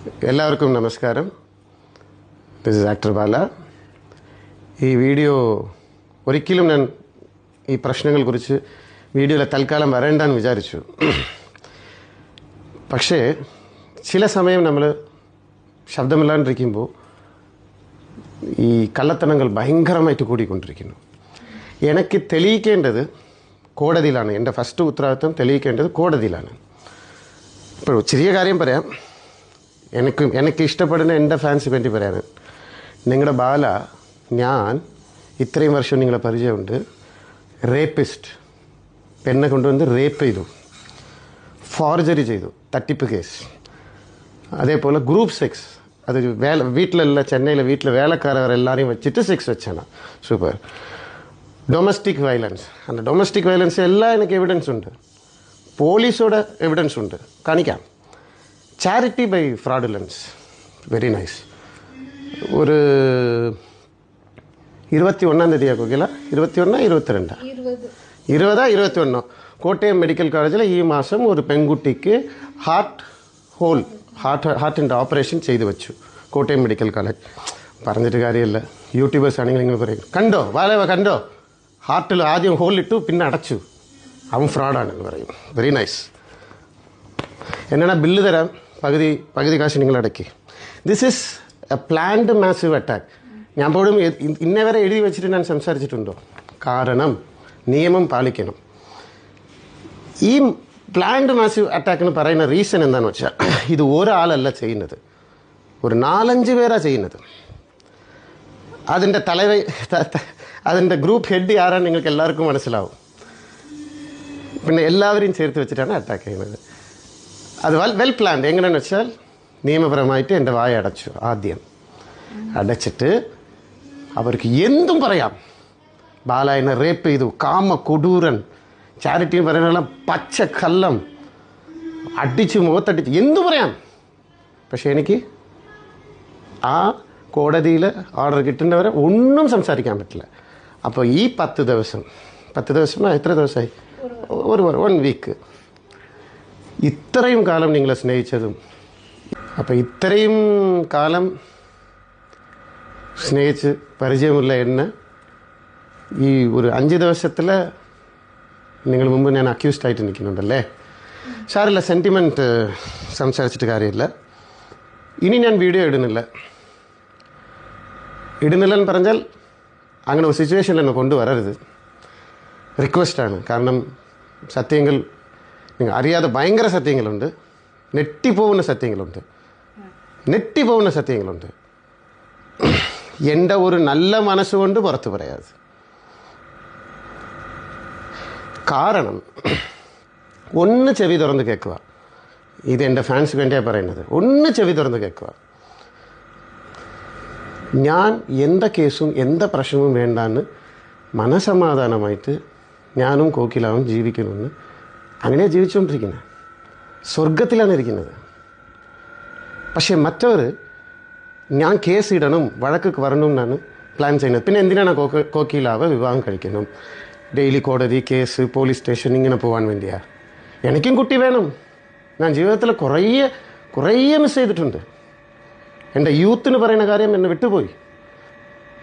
എല്ലാവർക്കും നമസ്കാരം. This is actor ബാല. ഈ വീഡിയോ ഒരിക്കലും ഞാൻ ഈ പ്രശ്നങ്ങളെക്കുറിച്ച് വീഡിയോയിൽ തൽക്കാലം വരേണ്ടെന്ന് വിചാരിച്ചു. പക്ഷേ ചില സമയം നമ്മൾ ശബ്ദമില്ലാണ്ടിരിക്കുമ്പോൾ ഈ കള്ളത്തനങ്ങൾ ഭയങ്കരമായിട്ട് കൂടിക്കൊണ്ടിരിക്കുന്നു. എനിക്ക് തെളിയിക്കേണ്ടത് കോടതിയിലാണ്. എൻ്റെ ഫസ്റ്റ് ഉത്തരവാദിത്വം തെളിയിക്കേണ്ടത് കോടതിയിലാണ്. ഇപ്പോൾ ചെറിയ കാര്യം പറയാം. എനിക്ക് ഇഷ്ടപ്പെടുന്ന എൻ്റെ ഫാൻസിന് വേണ്ടി പറയാൻ, നിങ്ങളുടെ ബാല, ഞാൻ ഇത്രയും വർഷം നിങ്ങളെ പരിചയമുണ്ട്. റേപ്പിസ്റ്റ്, പെണ്ണെ കൊണ്ടുവന്ന് റേപ്പ് ചെയ്തു, ഫോർജറി ചെയ്തു, തട്ടിപ്പ് കേസ്. അതേപോലെ ഗ്രൂപ്പ് സെക്സ്, അത് വീട്ടിലല്ല, ചെന്നൈയിലെ വീട്ടിലെ വേലക്കാരവരെല്ലാവരെയും വെച്ചിട്ട് സെക്സ് വെച്ചാണ്. സൂപ്പർ. ഡൊമസ്റ്റിക് വയലൻസ്, அந்த ഡൊമസ്റ്റിക് വയലൻസ് എല്ലാം എനിക്ക് എവിഡൻസ് ഉണ്ട്. പോലീസോടെ എവിഡൻസ് ഉണ്ട്, കാണിക്കാം. Charity by fraudulence, very nice. ഒരു 21 കോക്കില 21 കോട്ടയം മെഡിക്കൽ കോളേജിൽ ഈ മാസം ഒരു പെൺകുട്ടിക്ക് ഹാർട്ടിൻ്റെ ഓപ്പറേഷൻ ചെയ്തു വെച്ചു. Kottayam medical college. പറഞ്ഞിട്ട് കാര്യമില്ല. യൂട്യൂബേഴ്സ് ആണെങ്കിൽ നിങ്ങൾ പറയും, കണ്ടോ വാലവ കണ്ടോ, ഹാർട്ടിൽ ആദ്യം ഹോളിട്ടു പിന്നെ അടച്ചു, അവൻ ഫ്രോഡാണെന്ന് പറയും. Very nice. എന്നാണ് ബില്ല് തരാം, പകുതി കാശ് നിങ്ങൾ അടയ്ക്ക്. This is a planned massive attack. ഞാൻ പോലും ഇന്നേ വരെ എഴുതി വെച്ചിട്ട് ഞാൻ സംസാരിച്ചിട്ടുണ്ടോ? കാരണം നിയമം പാലിക്കണം. ഈ പ്ലാൻഡ് മാസീവ് അറ്റാക്കിന് പറയുന്ന റീസൺ എന്താണെന്ന് വെച്ചാൽ, ഇത് ഒരാളല്ല ചെയ്യുന്നത്, ഒരു 4-5 പേരാണ് ചെയ്യുന്നത്. അതിൻ്റെ ഗ്രൂപ്പ് ഹെഡ് ആരാണ് നിങ്ങൾക്ക് എല്ലാവർക്കും മനസ്സിലാവും. പിന്നെ എല്ലാവരെയും ചേർത്ത് വെച്ചിട്ടാണ് അറ്റാക്ക് ചെയ്യുന്നത്. അത് വെൽ പ്ലാൻഡ്. എങ്ങനെയാണെന്ന് വെച്ചാൽ, നിയമപരമായിട്ട് എൻ്റെ വായ അടച്ചു. ആദ്യം അടച്ചിട്ട് അവർക്ക് എന്തും പറയാം. ബാലായനെ റേപ്പ് ചെയ്തു, കാമ കൊടൂരൻ, ചാരിറ്റി പറയുന്ന പച്ച കള്ളം, അടിച്ച് മുഖത്തടിച്ച് എന്തു പറയാം. പക്ഷെ എനിക്ക് ആ കോടതിയിൽ ഓർഡർ കിട്ടുന്നവരെ ഒന്നും സംസാരിക്കാൻ പറ്റില്ല. അപ്പോൾ ഈ 10 ദിവസം എത്ര ദിവസമായി? ഒരു 1 വീക്ക്. ഇത്രയും കാലം നിങ്ങളെ സ്നേഹിച്ചതും, അപ്പോൾ ഇത്രയും കാലം സ്നേഹിച്ച് പരിചയമുള്ള എന്നെ ഈ ഒരു 5 ദിവസത്തിൽ നിങ്ങൾ മുമ്പ് ഞാൻ അക്യൂസ്ഡ് ആയിട്ട് നിൽക്കുന്നുണ്ടല്ലേ. സാറില്ല, സെൻറ്റിമെൻറ്റ് സംസാരിച്ചിട്ട് കാര്യമില്ല. ഇനി ഞാൻ വീഡിയോ ഇടുന്നില്ലെന്ന് പറഞ്ഞാൽ അങ്ങനെ ഒരു സിറ്റുവേഷനിൽ എന്നെ കൊണ്ടുവരരുത്. റിക്വസ്റ്റാണ്. കാരണം സത്യങ്ങൾ നിങ്ങൾ അറിയാതെ ഭയങ്കര സത്യങ്ങളുണ്ട്, നെട്ടിപ്പോകുന്ന സത്യങ്ങളുണ്ട്. എൻ്റെ ഒരു നല്ല മനസ്സുകൊണ്ട് പുറത്ത് പറയാതെ. കാരണം ഒന്ന് ചെവി തുറന്ന് കേൾക്കുക. ഇത് എൻ്റെ ഫാൻസ് വേണ്ടിയാണ് പറയുന്നത്. ഒന്ന് ചെവി തുറന്ന് കേൾക്കുക. ഞാൻ എന്ത കേസും എന്ത പ്രശ്നവും വേണ്ടാന്ന് മനസമാധാനമായിട്ട് ഞാനും കോക്കിലാവും ജീവിക്കണമെന്ന് അങ്ങനെയാണ് ജീവിച്ചുകൊണ്ടിരിക്കുന്നത്. സ്വർഗത്തിലാണ് ഇരിക്കുന്നത്. പക്ഷേ മറ്റവർ ഞാൻ കേസ് ഇടണം, വഴക്ക് വരണം എന്നാണ് പ്ലാൻ ചെയ്യുന്നത്. പിന്നെ എന്തിനാണ് കോക്കിലാവ് വിവാഹം കഴിക്കണം? ഡെയിലി കോടതി, കേസ്, പോലീസ് സ്റ്റേഷൻ ഇങ്ങനെ പോകാൻ വേണ്ടിയാ? എനിക്കും കുട്ടി വേണം. ഞാൻ ജീവിതത്തിൽ കുറേ മിസ് ചെയ്തിട്ടുണ്ട്. എൻ്റെ യൂത്തിന് പറയുന്ന കാര്യം എന്നെ വിട്ടുപോയി.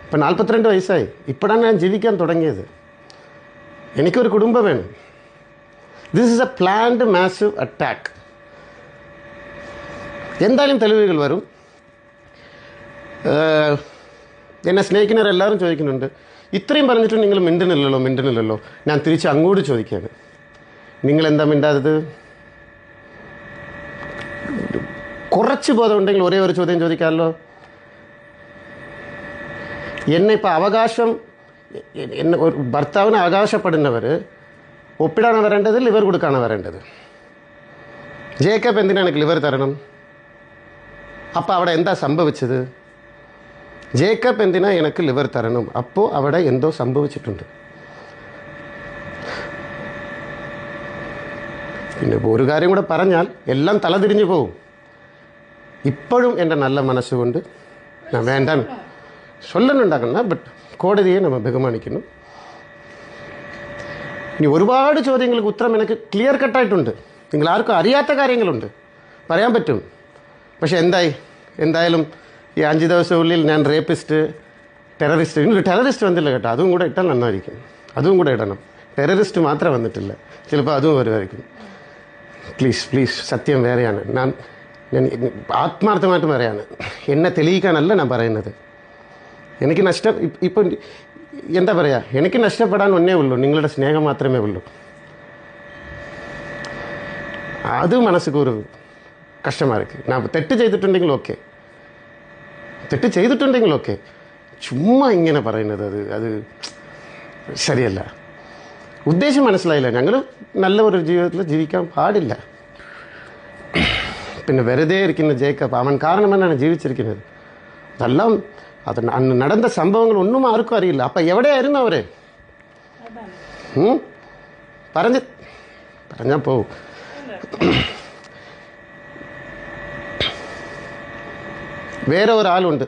ഇപ്പം 42 വയസ്സായി. ഇപ്പോഴാണ് ഞാൻ ജീവിക്കാൻ തുടങ്ങിയത്. എനിക്കൊരു കുടുംബം വേണം. This is a planned massive attack. എന്തായാലും തെളിവുകൾ വരും. എന്നെ സ്നേഹിക്കുന്നവരെല്ലാവരും ചോദിക്കുന്നുണ്ട്, ഇത്രയും പറഞ്ഞിട്ടും നിങ്ങൾ മിണ്ടുന്നില്ലല്ലോ. ഞാൻ തിരിച്ച് അങ്ങോട്ട് ചോദിക്കുകയാണ്, നിങ്ങളെന്താ മിണ്ടാത്തത്? കുറച്ച് ബോധം ഉണ്ടെങ്കിൽ ഒരേ ഒരു ചോദ്യം ചോദിക്കാമല്ലോ. എന്നെ ഇപ്പോൾ ഒരു ഭർത്താവിന് അവകാശപ്പെടുന്നവർ ഒപ്പിടാണ് വരേണ്ടത്, ലിവർ കൊടുക്കാണ് വരേണ്ടത്? ജേക്കബ് എന്തിനാണ് ലിവർ തരണം? അപ്പോൾ അവിടെ എന്താ സംഭവിച്ചത്? ജേക്കബ് എന്തിനാ എനിക്ക് ലിവർ തരണം? അപ്പോൾ അവിടെ എന്തോ സംഭവിച്ചിട്ടുണ്ട്. പിന്നെ ഒരു കാര്യം കൂടെ പറഞ്ഞാൽ എല്ലാം തലതിരിഞ്ഞു പോവും. ഇപ്പോഴും എൻ്റെ നല്ല മനസ്സുകൊണ്ട് ഞാൻ വേണ്ടാൻ ചൊല്ലുന്നുണ്ടാക്കുന്ന, ബട്ട് കോടതിയെ നമ്മൾ ബഹുമാനിക്കുന്നു. ഇനി ഒരുപാട് ചോദ്യങ്ങൾക്ക് ഉത്തരം എനിക്ക് ക്ലിയർ കട്ടായിട്ടുണ്ട്. നിങ്ങൾ ആർക്കും അറിയാത്ത കാര്യങ്ങളുണ്ട്, പറയാൻ പറ്റും. പക്ഷെ എന്തായാലും ഈ 5 ദിവസത്തിനുള്ളിൽ ഞാൻ റേപ്പിസ്റ്റ് ടെററിസ്റ്റ് ഇനി ടെററിസ്റ്റ് വന്നില്ല കേട്ടോ, അതും കൂടെ ഇട്ടാൽ നന്നായിരിക്കും. അതും കൂടെ ഇടണം. ടെററിസ്റ്റ് മാത്രം വന്നിട്ടില്ല, ചിലപ്പോൾ അതും വരുമായിരിക്കും. പ്ലീസ് സത്യം വേറെയാണ്. ഞാൻ ആത്മാർത്ഥമായിട്ട് പറയാണ്, എന്നെ തെളിയിക്കാനല്ല ഞാൻ പറയുന്നത്. എനിക്ക് ഇപ്പം എന്താ പറയുക, എനിക്ക് നഷ്ടപ്പെടാൻ ഒന്നേ ഉള്ളൂ, നിങ്ങളുടെ സ്നേഹം മാത്രമേ ഉള്ളൂ. അത് മനസ്സിക്ക് ഒരു കഷ്ടമാർക്ക്. ഞാൻ തെറ്റ് ചെയ്തിട്ടുണ്ടെങ്കിൽ ഓക്കെ, ചുമ്മാ ഇങ്ങനെ പറയുന്നത് അത് ശരിയല്ല. ഉദ്ദേശം മനസ്സിലായില്ല. ഞങ്ങൾ നല്ല ഒരു ജീവിതത്തിൽ ജീവിക്കാൻ പാടില്ല. പിന്നെ വെറുതെ ഇരിക്കുന്ന ജേക്കബ്, അവൻ കാരണമെന്നാണ് ജീവിച്ചിരിക്കുന്നത്. അതെല്ലാം അന്ന് നടന്ന സംഭവങ്ങൾ ഒന്നും ആർക്കും അറിയില്ല. അപ്പം എവിടെയായിരുന്നു അവരെ? പറഞ്ഞാൽ പോവും. വേറെ ഒരാളുണ്ട്,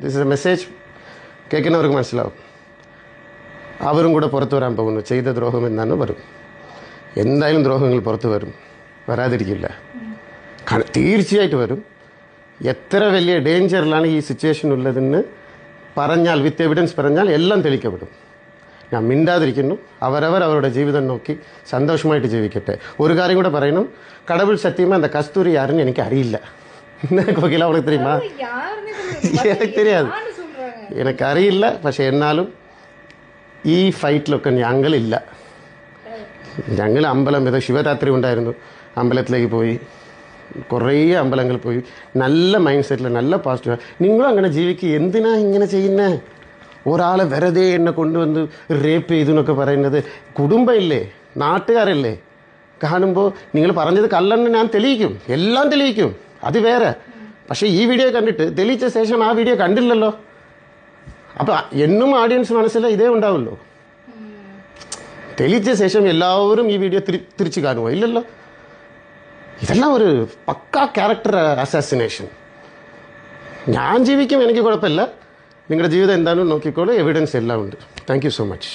ദിസ് ഇസ് എ മെസ്സേജ് കേൾക്കുന്നവർക്ക് മനസ്സിലാവും. അവരും കൂടെ പുറത്തു വരാൻ പോകുന്നു. ചെയ്ത ദ്രോഹം എന്നാണ് വരും. എന്തായാലും ദ്രോഹങ്ങൾ പുറത്തു വരും, വരാതിരിക്കില്ല, തീർച്ചയായിട്ടും വരും. എത്ര വലിയ ഡേഞ്ചറിലാണ് ഈ സിറ്റുവേഷൻ ഉള്ളതെന്ന് പറഞ്ഞാൽ, വിത്ത് എവിഡൻസ് പറഞ്ഞാൽ എല്ലാം തെളിക്കപ്പെടും. ഞാൻ മിണ്ടാതിരിക്കുന്നു. അവരവരുടെ ജീവിതം നോക്കി സന്തോഷമായിട്ട് ജീവിക്കട്ടെ. ഒരു കാര്യം കൂടെ പറയണം, കടവുൾ സത്യமாக அந்த கஸ்தூரி யாருன்னு எனக்கு அறியில்லை. கோகிலா உனக்கு தெரியுமா? எனக்கு தெரியாது, எனக்கு അറിയില്ല. പക്ഷെ എന്നാലും ഈ ഫൈറ്റിലൊക്കെ ഞങ്ങളില്ല. ഞങ്ങൾ അമ്പലം ഏതോ ശിവരാത്രി ഉണ്ടായിരുന്നു, അമ്പലത്തിലേക്ക് പോയി, കുറേ അമ്പലങ്ങൾ പോയി, നല്ല മൈൻഡ് സെറ്റിൽ, നല്ല പോസിറ്റീവ്. നിങ്ങളും അങ്ങനെ ജീവിക്കുക. എന്തിനാ ഇങ്ങനെ ചെയ്യുന്നത്? ഒരാളെ വെറുതെ എന്നെ കൊണ്ടുവന്ന് റേപ്പ് ചെയ്തു എന്നൊക്കെ പറയുന്നത്. കുടുംബം ഇല്ലേ, നാട്ടുകാരല്ലേ? കാണുമ്പോൾ നിങ്ങൾ പറഞ്ഞത് കല്ലെന്ന് ഞാൻ തെളിയിക്കും, എല്ലാം തെളിയിക്കും, അത് വേറെ. പക്ഷേ ഈ വീഡിയോ കണ്ടിട്ട് തെളിയിച്ച ശേഷം ആ വീഡിയോ കണ്ടില്ലല്ലോ. അപ്പോൾ എന്നും ഓഡിയൻസ് മനസ്സിൽ ഇതേ ഉണ്ടാവുമല്ലോ. തെളിയിച്ച ശേഷം എല്ലാവരും ഈ വീഡിയോ തിരിച്ചു കാണുമോ? ഇല്ലല്ലോ. ഇതെല്ലാം ഒരു പക്കാ ക്യാരക്ടർ അസാസിനേഷൻ. ഞാൻ ജീവിക്കും, എനിക്ക് കുഴപ്പമില്ല. നിങ്ങളുടെ ജീവിതം എന്താണെന്ന് നോക്കിക്കോളൂ, എവിഡൻസ് എല്ലാം ഉണ്ട്. Thank you so much.